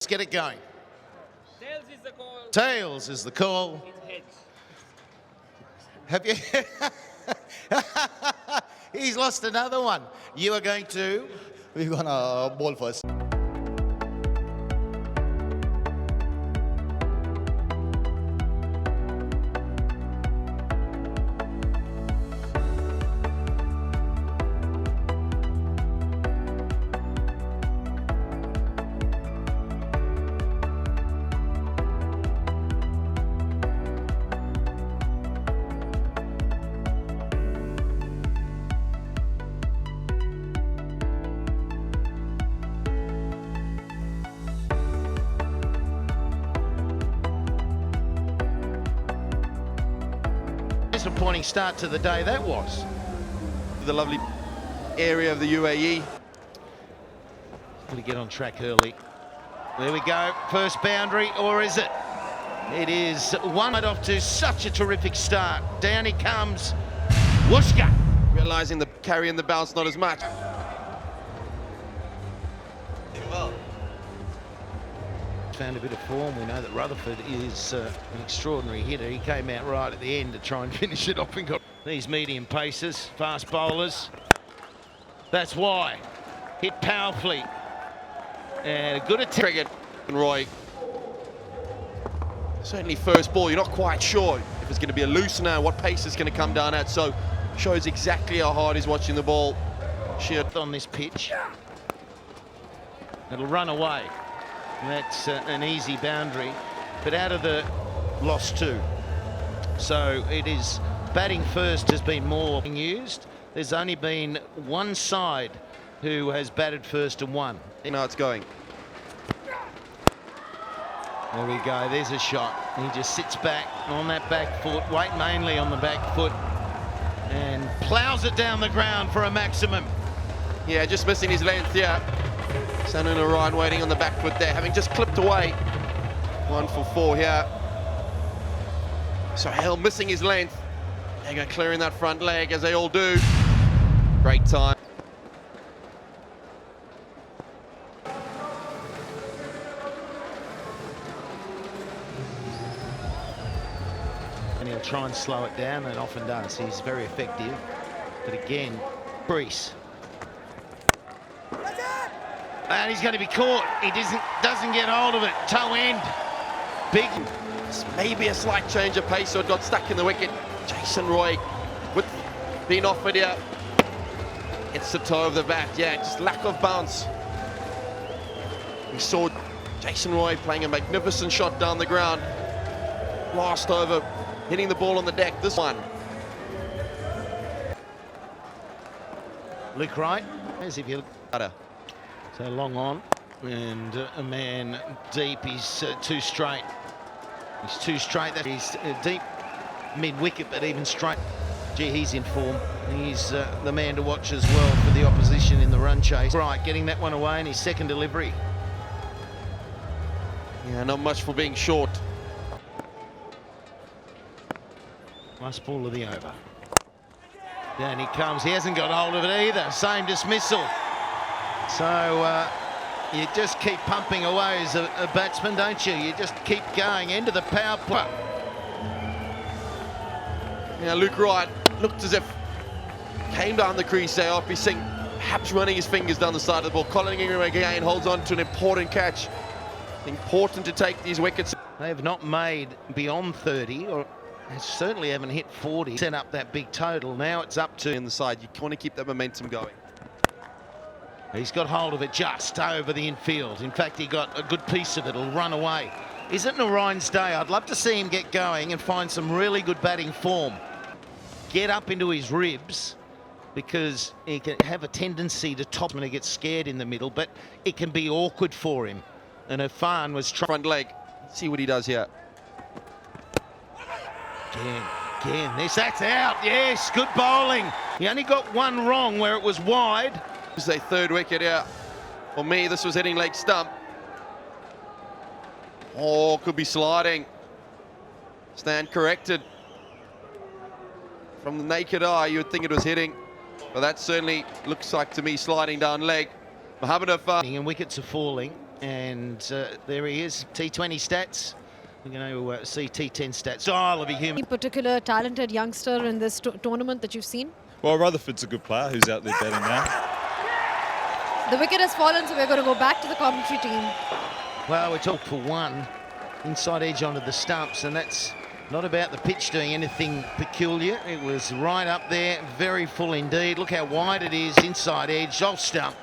Let's get it going. Tails is the call. Tails is the call. It's heads. Have you? He's lost another one. You are going to? We're gonna bowl first. Disappointing start to the day that was. The lovely area of the UAE. Got to get on track early. There we go. First boundary, or is it? It is one off to such a terrific start. Down he comes. Whooshka. Realising the carry and the bounce not as much. Found a bit of form. We know that Rutherford is an extraordinary hitter. He came out right at the end to try and finish it off and got these medium pacers, fast bowlers. That's why. Hit powerfully. And a good attempt. Triggered. And Roy. Certainly first ball, you're not quite sure if it's going to be a loosener, what pace it's going to come down at. So shows exactly how hard he's watching the ball. Sheer On this pitch. It'll run away. That's an easy boundary, but out of the lost two. So it is batting first has been more used. There's only been one side who has batted first and won. Now it's going. There we go, there's a shot. He just sits back on that back foot, weight mainly on the back foot, and plows it down the ground for a maximum. Yeah, just missing his length, yeah. Standing Orion waiting on the back foot there, having just clipped away. 1 for 4 here. So Hale missing his length. They're going clearing that front leg, as they all do. Great time. And he'll try and slow it down, and often does. He's very effective. But again, crease. And he's going to be caught. He doesn't get hold of it. Toe end. Big. Maybe a slight change of pace, so it got stuck in the wicket. Jason Roy with being offered here. It's the toe of the bat. Yeah, just lack of bounce. We saw Jason Roy playing a magnificent shot down the ground. Last over, hitting the ball on the deck. This one. Luke Wright, as if you look better. So long on, and a man deep. He's too straight. He's too straight. He's deep mid-wicket, but even straight. Gee, he's in form. He's the man to watch as well for the opposition in the run chase. Right, getting that one away in his second delivery. Yeah, not much for being short. Last ball of the over. Down he comes. He hasn't got hold of it either. Same dismissal. So you just keep pumping away as a batsman, don't you? You just keep going into the power play. Yeah, Luke Wright looked as if came down the crease there after seeing perhaps running his fingers down the side of the ball. Colin Ingram again holds on to an important catch. Important to take these wickets. They have not made beyond 30, or certainly haven't hit 40. Set up that big total. Now it's up to In the side, you want to keep that momentum going. He's got hold of it just over the infield. In fact, he got a good piece of it. It'll run away. Isn't Orion's day? I'd love to see him get going and find some really good batting form. Get up into his ribs, because he can have a tendency to top when he gets scared in the middle, but it can be awkward for him. And Irfan was trying. Front leg. See what he does here. Again, that's out. Yes, good bowling. He only got one wrong where it was wide. This is a third wicket here. For me, this was hitting leg stump. Oh, could be sliding. Stand corrected. From the naked eye, you would think it was hitting. But that certainly looks like, to me, sliding down leg. Mohammed Irfan. And wickets are falling. And there he is, T20 stats. We're going to see T10 stats. Oh, I'll be human. Any particular talented youngster in this tournament that you've seen? Well, Rutherford's a good player who's out there betting now. The wicket has fallen, so we're going to go back to the commentary team. Well, we talked for one. Inside edge onto the stumps, and that's not about the pitch doing anything peculiar. It was right up there, very full indeed. Look how wide it is, inside edge, off stump.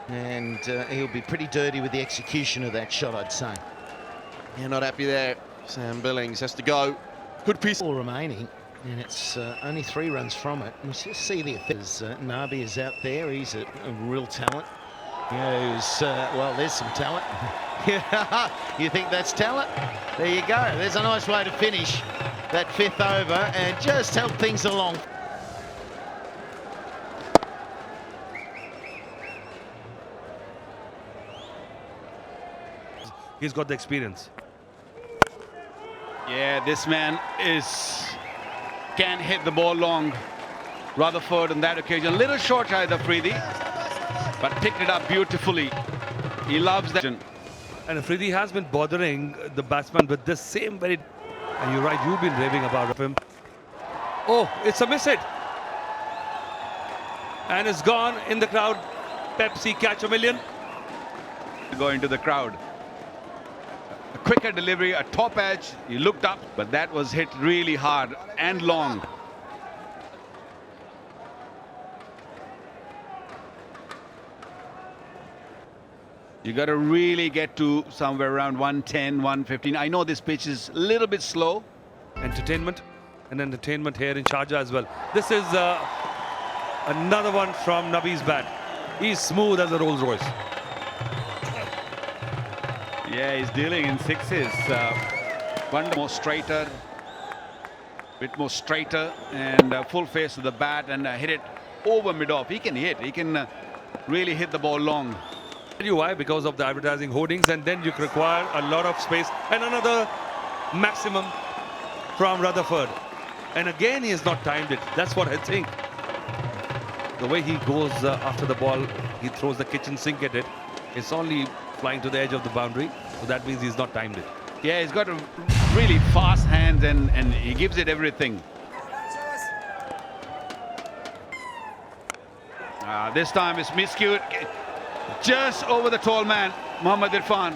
And he'll be pretty dirty with the execution of that shot, I'd say. Yeah, not happy there. Sam Billings has to go. Good piece. All remaining, and it's only 3 runs from it. Let's just see the effects. Nabi is out there. He's a real talent. Well, there's some talent. You think that's talent? There you go. There's a nice way to finish that 5th over and just help things along. He's got the experience. Yeah, this man can hit the ball long. Rutherford on that occasion, a little short shy of the Afridi, but picked it up beautifully. He loves that. And Afridi has been bothering the batsman with this same very... And you're right, you've been raving about him. Oh, it's a miss hit. And it's gone in the crowd. Pepsi catch a million. Go into the crowd. A quicker delivery, a top edge. He looked up, but that was hit really hard and long. You got to really get to somewhere around 110, 115. I know this pitch is a little bit slow. Entertainment here in Sharjah as well. This is another one from Nabi's bat. He's smooth as a Rolls Royce. Yeah, he's dealing in 6s. One more straighter, bit more straighter, and full face of the bat, and hit it over mid-off. He can hit. He can really hit the ball long. Tell you why? Because of the advertising hoardings, and then you require a lot of space, and another maximum from Rutherford. And again, he has not timed it. That's what I think. The way he goes after the ball, he throws the kitchen sink at it. It's only flying to the edge of the boundary, so that means he's not timed it. Yeah, he's got a really fast hands, and he gives it everything. This time it's miscued. Just over the tall man, Mohammad Irfan.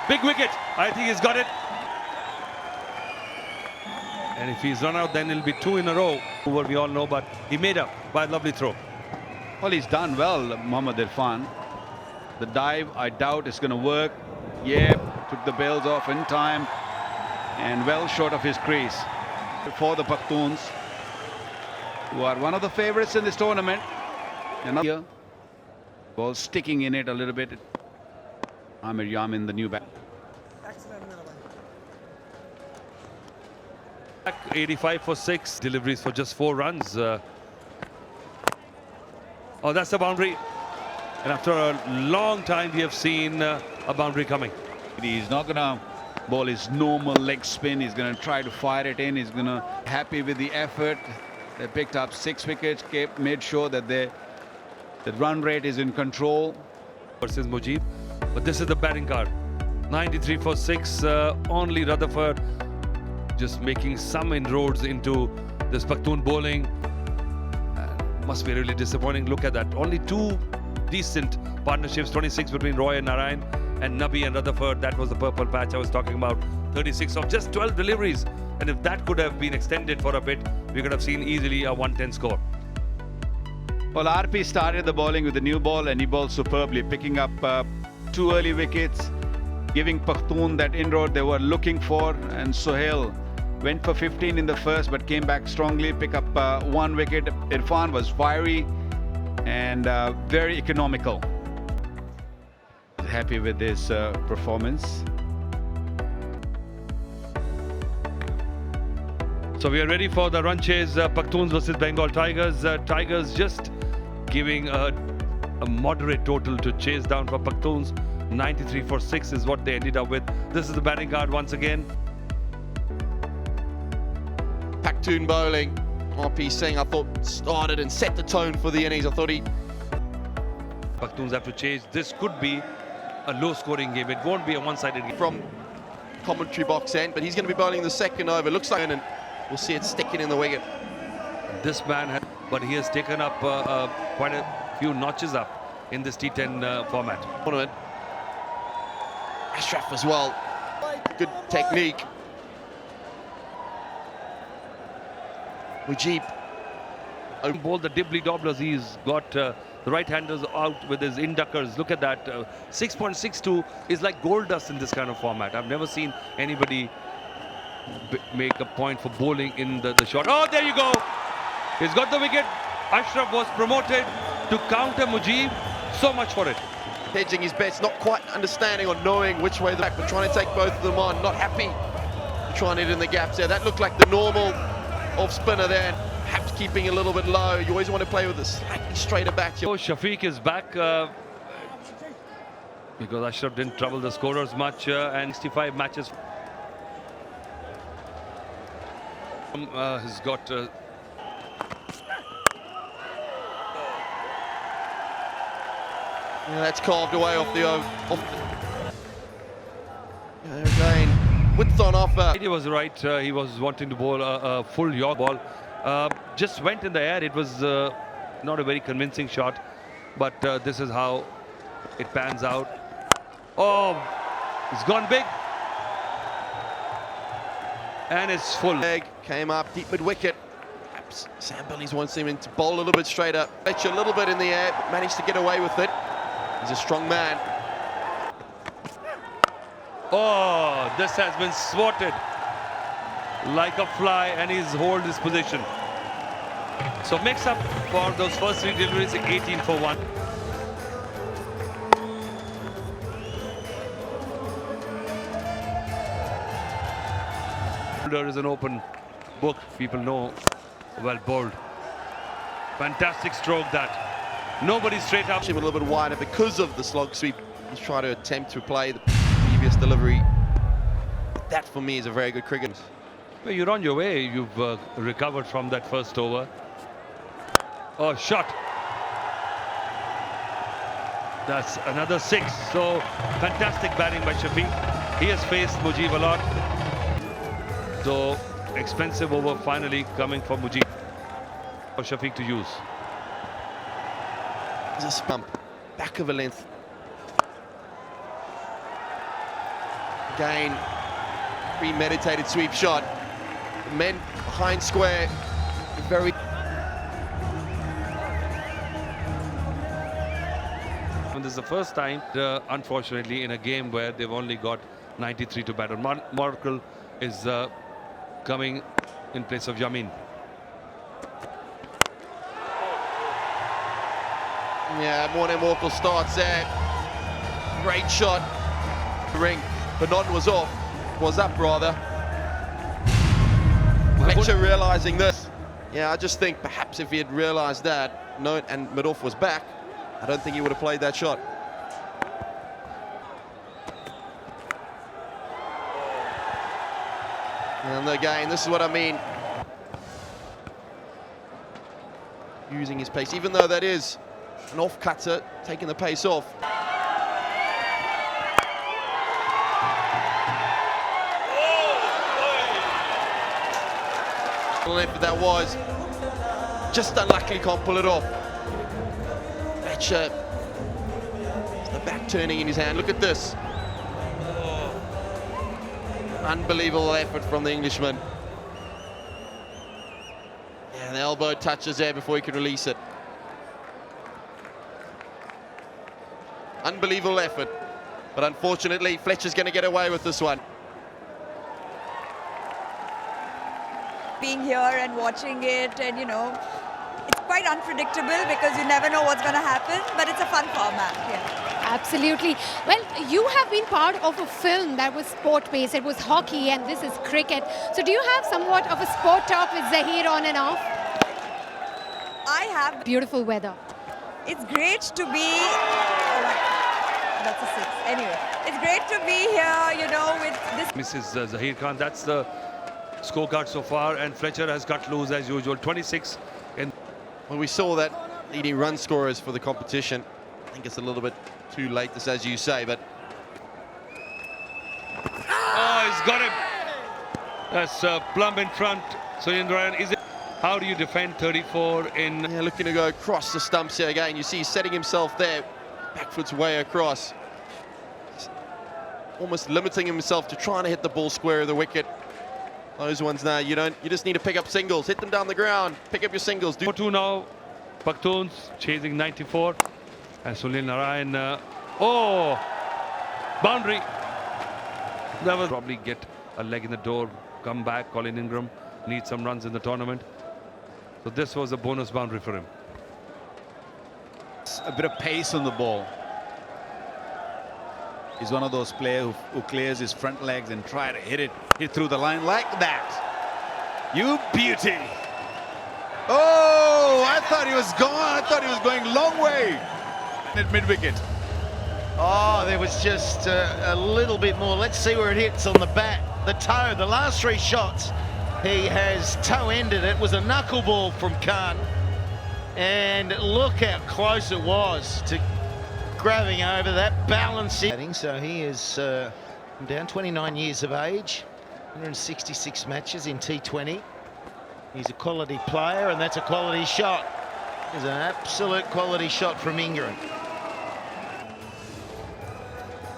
Big wicket. I think he's got it. And if he's run out, then it'll be 2 in a row. We all know, but he made up by a lovely throw. Well, he's done well, Mohammad Irfan. The dive, I doubt it's going to work. Yeah, took the bails off in time and well short of his crease. For the Pakhtoons, who are one of the favorites in this tournament. Another ball sticking in it a little bit. Amir Yamin, the new bat. 85 for 6, deliveries for just 4 runs. Oh, that's the boundary. And after a long time, we have seen a boundary coming. He's not going to bowl his normal leg spin. He's going to try to fire it in. He's going to happy with the effort. They picked up 6 wickets, made sure that the run rate is in control. Versus Mujib. But this is the batting card. 93 for 6. Only Rutherford just making some inroads into this Pakhtoon bowling. Must be really disappointing. Look at that. Only 2 decent partnerships. 26 between Roy and Narayan, and Nabi and Rutherford. That was the purple patch I was talking about. 36 of just 12 deliveries. And if that could have been extended for a bit, we could have seen easily a 110 score. Well, RP started the bowling with the new ball, and he bowled superbly, picking up 2 early wickets, giving Pakhtoon that inroad they were looking for. And Sohail went for 15 in the first, but came back strongly, pick up 1 wicket. Irfan was fiery and very economical. Happy with this performance. So we are ready for the run chase. Pakhtoons versus Bengal Tigers. Tigers just giving a moderate total to chase down for Pakhtoons. 93 for 6 is what they ended up with. This is the batting card once again. Pakhtoon bowling. RP Singh, I thought, started and set the tone for the innings. I thought he Pakhtoons have to change. This could be a low-scoring game. It won't be a one-sided game. From commentary box end, but he's going to be bowling the second over. Looks like, and we'll see it sticking in the wicket. This man has, but he has taken up quite a few notches up in this T10 format. Tournament. Ashraf as well. Good technique. Mujib. Ball the dibbly dobblers. He's got the right-handers out with his induckers. Look at that. 6.62 is like gold dust in this kind of format. I've never seen anybody make a point for bowling in the shot. Oh, there you go. He's got the wicket. Ashraf was promoted to counter Mujib. So much for it. Hedging his bets, not quite understanding or knowing which way the back, but trying to take both of them on. Not happy trying it in the gaps there. That looked like the normal off spinner there. Perhaps keeping a little bit low. You always want to play with a slightly straighter back. So Shafiq is back because Ashraf didn't trouble the scorers much, and 65 matches. He's got yeah, that's carved away off the again, width on offer. He was right. He was wanting to bowl a full York ball. Just went in the air. It was not a very convincing shot, but this is how it pans out. Oh, it's gone big. And it's full. Leg came up deep mid wicket. Perhaps Sam Billy's wants him to bowl a little bit straighter. Fetch a little bit in the air, but managed to get away with it. He's a strong man. Oh, this has been swatted like a fly, and he's hold his position. So makes up for those first three deliveries, 18 for 1. There is an open book. People know well bowled. Fantastic stroke that. Nobody straight up. Him a little bit wider because of the slog sweep. He's trying to attempt to play the previous delivery. That for me is a very good cricket. Well, you're on your way. You've recovered from that first over. Oh, shot. That's another 6. So fantastic batting by Shafiq. He has faced Mujib a lot. So expensive over finally coming for Mujib. For Shafiq to use. There's a spump, back of a length. Again, premeditated sweep shot. Men behind square, very. And this is the first time, unfortunately, in a game where they've only got 93 to bat on. Markle is coming in place of Yamin. Yeah, Morne Morkel starts there. Great shot. Ring. Benon was off. Was up, rather. Fletcher realising this. Yeah, I just think perhaps if he had realised that, and Madoff was back, I don't think he would have played that shot. And again, this is what I mean. Using his pace, even though that is an off-cutter, taking the pace off. Length that was. Just unluckily can't pull it off. Fletcher. The back turning in his hand. Look at this. Unbelievable effort from the Englishman. Yeah, the elbow touches there before he can release it. Unbelievable effort. But unfortunately, Fletcher's going to get away with this one. Being here and watching it, and you know, it's quite unpredictable because you never know what's going to happen, but it's a fun format. Yeah. Absolutely. Well, you have been part of a film that was sport-based. It was hockey, and this is cricket. So do you have somewhat of a sport talk with Zayed on and off? I have. Beautiful weather. It's great to be. That's a 6. Anyway, it's great to be here, you know, with this. Mrs. Zahir Khan, that's the scorecard so far, and Fletcher has cut loose as usual, 26. Well, we saw that leading run scorers for the competition. think it's a little bit too late, this, as you say, but Oh, he's got him. That's plumb in front. So Narayan, is it? How do you defend 34 in? yeah, looking to go across the stumps here again. You see he's setting himself there, back foot's way across. Almost limiting himself to trying to hit the ball square of the wicket. Those ones now, you just need to pick up singles, hit them down the ground, pick up your singles. 4-2 now. Pakhtoon's chasing 94. And Sunil Narayan, oh, boundary. That will probably get a leg in the door, come back. Colin Ingram needs some runs in the tournament. So this was a bonus boundary for him. A bit of pace on the ball. He's one of those players who clears his front legs and try to hit through the line like that. You beauty. Oh, I thought he was gone. I thought he was going long way at mid-wicket. Oh, there was just a little bit more. Let's see where it hits on the bat. The toe, the last three shots, he has toe-ended it. It was a knuckleball from Khan. And look how close it was to grabbing over that balancing. So he is down 29 years of age, 166 matches in T20. He's a quality player, and that's a quality shot. It's an absolute quality shot from Ingram.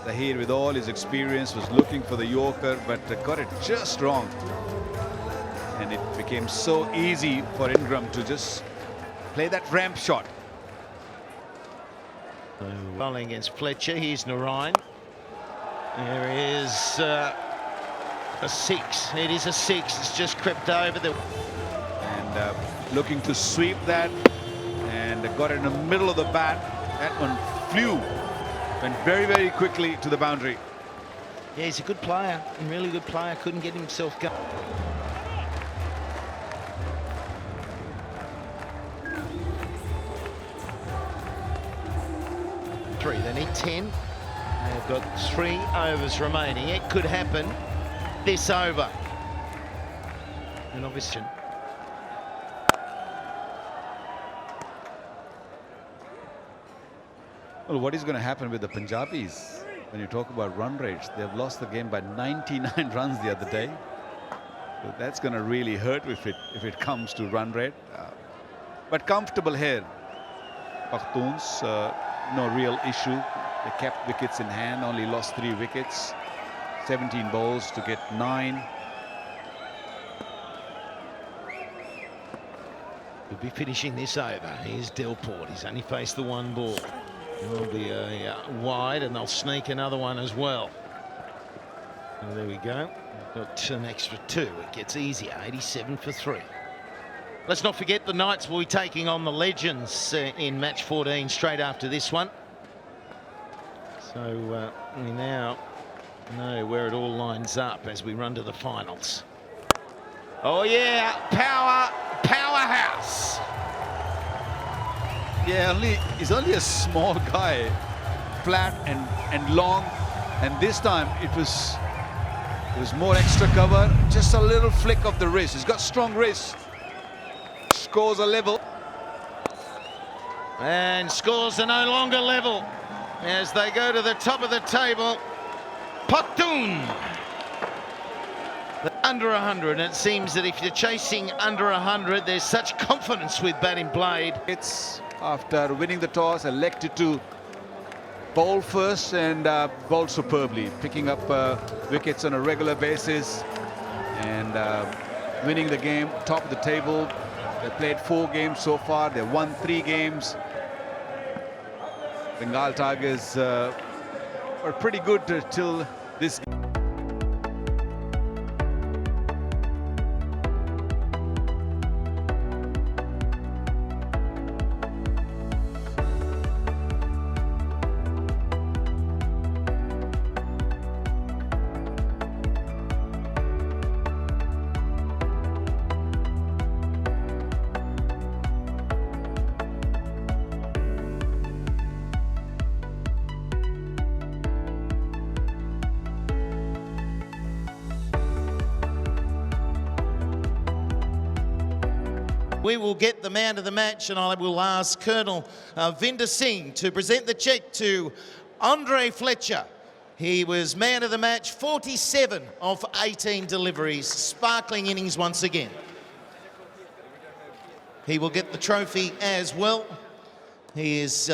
Zayed, with all his experience, was looking for the Yorker, but got it just wrong. And it became so easy for Ingram to just play that ramp shot. Bowling against Fletcher. Here's Narayan. There is a 6. It is a 6. It's just crept over the. And looking to sweep that, and got it in the middle of the bat. That one flew, went very, very quickly to the boundary. Yeah, he's a good player, a really good player. Couldn't get himself going. They need 10. They've got 3 overs remaining. It could happen this over. And obviously. Well, what is going to happen with the Punjabis when you talk about run rates? They've lost the game by 99 runs the other day. So that's going to really hurt if it comes to run rate. But comfortable here. Pakhtoons, no real issue. They kept wickets in hand, only lost 3 wickets. 17 balls to get 9. We'll be finishing this over. Here's Delport. He's only faced the 1 ball. There'll be a wide, and they'll sneak another one as well. Oh, there we go. We've got an extra 2. It gets easier. 87 for 3. Let's not forget the Knights will be taking on the Legends in match 14 straight after this one. So we now know where it all lines up as we run to the finals. Oh yeah, powerhouse. Yeah, he's only a small guy, flat and long, and this time it was more extra cover, just a little flick of the wrist. He's got strong wrists. Scores are level. And scores are no longer level as they go to the top of the table. Pakhtoon under 100. It seems that if you're chasing under 100, there's such confidence with batting blade. It's after winning the toss, elected to bowl first and bowl superbly, picking up wickets on a regular basis and winning the game, top of the table. They played 4 games so far. They won 3 games. Bengal Tigers were pretty good till this game. We will get the man of the match, and I will ask Colonel Vinder Singh to present the cheque to Andre Fletcher. He was man of the match, 47 of 18 deliveries. Sparkling innings once again. He will get the trophy as well. He is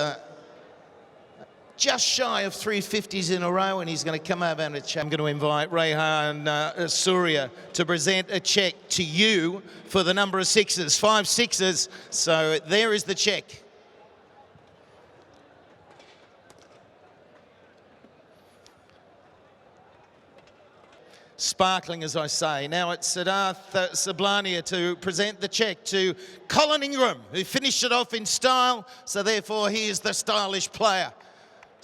just shy of 350s in a row, and he's going to come over and I'm going to invite Rehan Surya to present a cheque to you for the number of sixes, 5 sixes. So there is the cheque. Sparkling, as I say. Now it's Siddharth Sublania to present the cheque to Colin Ingram, who finished it off in style, so therefore he is the stylish player.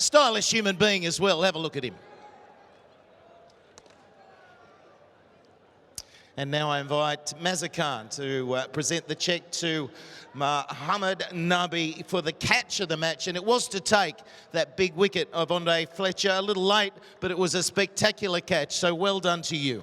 Stylish human being as well. Have a look at him. And now I invite Mazakhan to present the cheque to Mohammad Nabi for the catch of the match. And it was to take that big wicket of Andre Fletcher. A little late, but it was a spectacular catch. So well done to you.